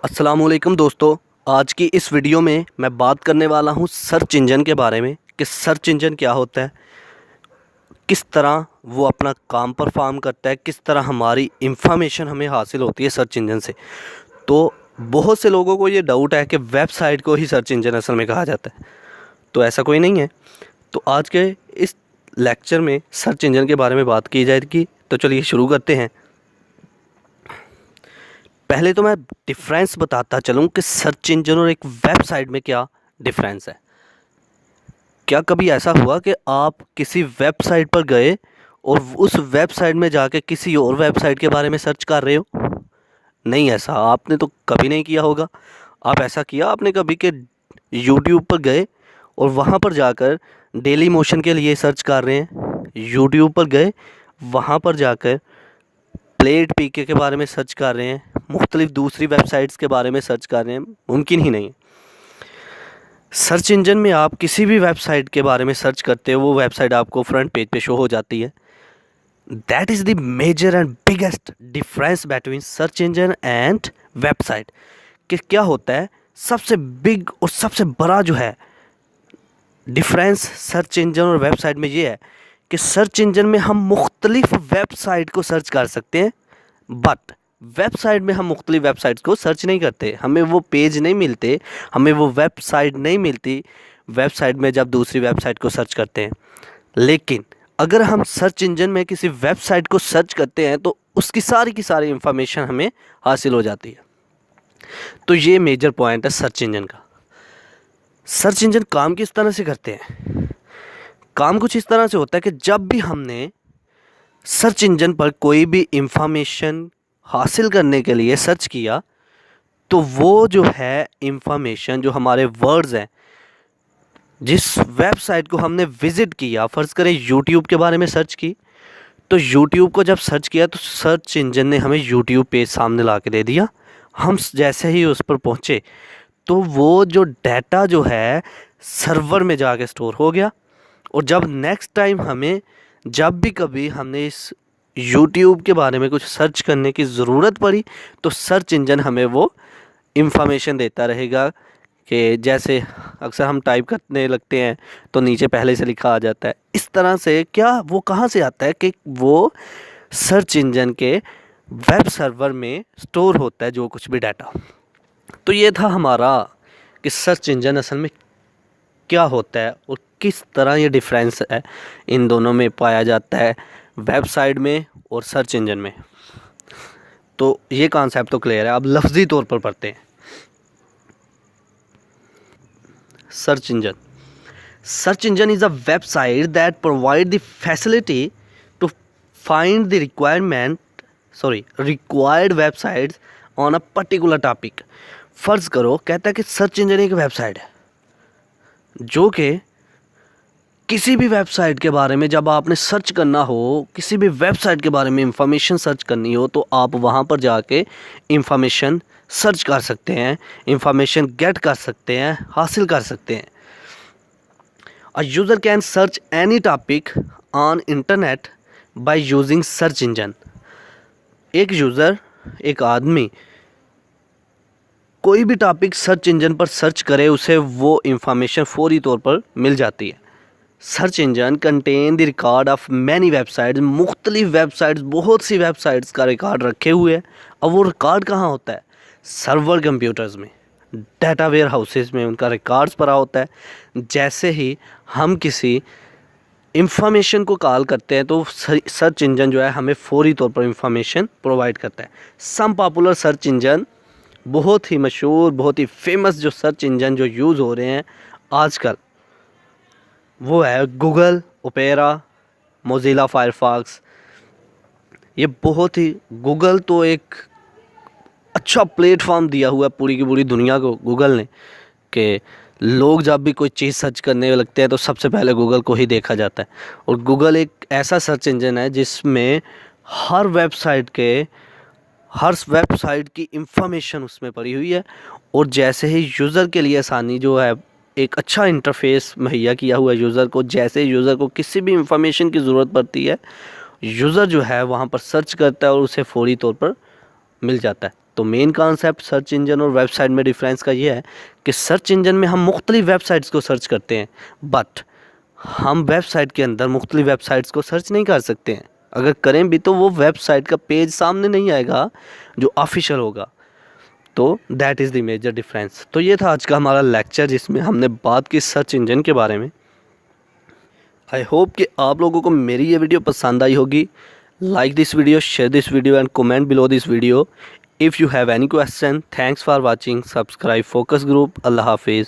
अस्सलामुअलैकुम दोस्तों। आज की इस वीडियो में मैं बात करने वाला हूँ सर्च इंजन के बारे में कि सर्च इंजन क्या होता है, किस तरह वो अपना काम परफॉर्म करता है, किस तरह हमारी इंफॉर्मेशन हमें हासिल होती है सर्च इंजन से। तो बहुत से लोगों को ये डाउट है कि वेबसाइट को ही सर्च इंजन असल में कहा जाता है, तो ऐसा कोई नहीं है। तो आज के इस लेक्चर में सर्च इंजन के बारे में बात की जाएगी। तो चलिए शुरू करते हैं। पहले तो मैं डिफरेंस बताता चलूँ कि सर्च इंजन और एक वेबसाइट में क्या डिफरेंस है। क्या कभी ऐसा हुआ कि आप किसी वेबसाइट पर गए और उस वेबसाइट में जाके किसी और वेबसाइट के बारे में सर्च कर रहे हो? नहीं, ऐसा आपने तो कभी नहीं किया होगा। आप ऐसा किया आपने कभी कि यूट्यूब पर गए और वहाँ पर जाकर डेली मोशन के लिए सर्च कर रहे हैं, यूट्यूब पर गए वहाँ पर जाकर प्लेट पीके के बारे में सर्च कर रहे हैं, मुख्तलिफ दूसरी वेबसाइट्स के बारे में सर्च कर रहे हैं? मुमकिन ही नहीं। सर्च इंजन में आप किसी भी वेबसाइट के बारे में सर्च करते हो, वो वेबसाइट आपको फ्रंट पेज पे शो हो जाती है। That is the major and biggest difference between search engine and website. कि क्या होता है, सबसे बिग और सबसे बड़ा जो है डिफरेंस सर्च इंजन और वेबसाइट में ये है कि सर्च इंजन में हम मुख्तलिफ वेबसाइट को सर्च कर सकते हैं, बट वेबसाइट में हम मुख्तलिफ वेबसाइट्स को सर्च नहीं करते। हमें वो पेज नहीं मिलते, हमें वो वेबसाइट नहीं मिलती वेबसाइट में जब दूसरी वेबसाइट को सर्च करते हैं। लेकिन अगर हम सर्च इंजन में किसी वेबसाइट को सर्च करते हैं तो उसकी सारी की सारी इंफॉर्मेशन हमें हासिल हो जाती है। तो ये मेजर पॉइंट है सर्च इंजन का। सर्च इंजन काम किस तरह से करते हैं? काम कुछ इस तरह से होता है कि जब भी हमने सर्च इंजन पर कोई भी इंफॉर्मेशन हासिल करने के लिए सर्च किया, तो वो जो है इंफॉर्मेशन, जो हमारे वर्ड्स हैं, जिस वेबसाइट को हमने विज़िट किया, फ़र्ज़ करें यूट्यूब के बारे में सर्च की, तो यूट्यूब को जब सर्च किया तो सर्च इंजन ने हमें यूट्यूब पेज सामने ला के दे दिया। हम जैसे ही उस पर पहुँचे तो वो जो डाटा जो है सर्वर में जाके स्टोर हो गया, और जब नेक्स्ट टाइम हमें जब भी कभी हमने इस यूट्यूब के बारे में कुछ सर्च करने की ज़रूरत पड़ी तो सर्च इंजन हमें वो इंफॉर्मेशन देता रहेगा। कि जैसे अक्सर हम टाइप करने लगते हैं तो नीचे पहले से लिखा आ जाता है। इस तरह से क्या वो कहाँ से आता है कि वो सर्च इंजन के वेब सर्वर में स्टोर होता है जो कुछ भी डाटा। तो ये था हमारा कि सर्च इंजन असल में क्या होता है और किस तरह ये डिफरेंस है इन दोनों में पाया जाता है, वेबसाइट में और सर्च इंजन में। तो ये कॉन्सेप्ट तो क्लियर है। अब लफ्ज़ी तौर पर पढ़ते हैं। Search engine is a website that provide the facility to find the required websites on a particular topic। फ़र्ज़ करो, कहता है कि सर्च इंजन एक वेबसाइट है जो कि किसी भी वेबसाइट के बारे में जब आपने सर्च करना हो, किसी भी वेबसाइट के बारे में इंफॉर्मेशन सर्च करनी हो, तो आप वहाँ पर जाके इंफॉर्मेशन सर्च कर सकते हैं, इंफॉर्मेशन गेट कर सकते हैं, हासिल कर सकते हैं। A user can search any topic on internet by using search engine। एक यूज़र, एक आदमी कोई भी टॉपिक सर्च इंजन पर सर्च करे, उसे वो इंफॉर्मेशन फौरी तौर पर मिल जाती है। Search engine contain the record of many websites. मुख्तलिफ वेबसाइट्स, बहुत सी वेबसाइट्स का रिकॉर्ड रखे हुए हैं। अब वो रिकॉर्ड कहाँ होता है? सर्वर कंप्यूटर्स में, डाटा वेयर हाउसेस में उनका रिकॉर्ड्स पड़ा होता है। जैसे ही हम किसी इंफॉर्मेशन को कॉल करते हैं तो सर्च इंजन जो है हमें फौरी तौर पर इंफॉर्मेशन प्रोवाइड करता है। सम पॉपुलर सर्च इंजन, बहुत ही मशहूर, बहुत ही फेमस जो सर्च इंजन जो यूज़ हो रहे हैं आजकल, वो है गूगल, ओपेरा, मोज़िला फायरफॉक्स। ये बहुत ही, गूगल तो एक अच्छा प्लेटफॉर्म दिया हुआ है पूरी की पूरी दुनिया को गूगल ने, कि लोग जब भी कोई चीज़ सर्च करने लगते हैं तो सबसे पहले गूगल को ही देखा जाता है। और गूगल एक ऐसा सर्च इंजन है जिसमें हर वेबसाइट की इंफॉर्मेशन उसमें पड़ी हुई है। और जैसे ही यूज़र के लिए आसानी जो है, एक अच्छा इंटरफेस मुहैया किया हुआ है यूज़र को। जैसे यूज़र को किसी भी इंफॉर्मेशन की ज़रूरत पड़ती है, यूज़र जो है वहाँ पर सर्च करता है और उसे फौरी तौर पर मिल जाता है। तो मेन कॉन्सेप्ट सर्च इंजन और वेबसाइट में डिफरेंस का ये है कि सर्च इंजन में हम मुख्तलिफ वेबसाइट्स को सर्च करते हैं, बट हम वेबसाइट के अंदर मुख्तलिफ वेबसाइट्स को सर्च नहीं कर सकते हैं। अगर करें भी तो वो वेबसाइट का पेज सामने नहीं आएगा जो ऑफिशियल होगा। तो that is the major difference. तो ये था आज का हमारा लेक्चर जिसमें हमने बात की सर्च इंजन के बारे में। आई होप कि आप लोगों को मेरी ये वीडियो पसंद आई होगी। Like this video, share this video and comment below this video. If you have any question, thanks for watching, subscribe focus group. अल्लाह हाफिज़।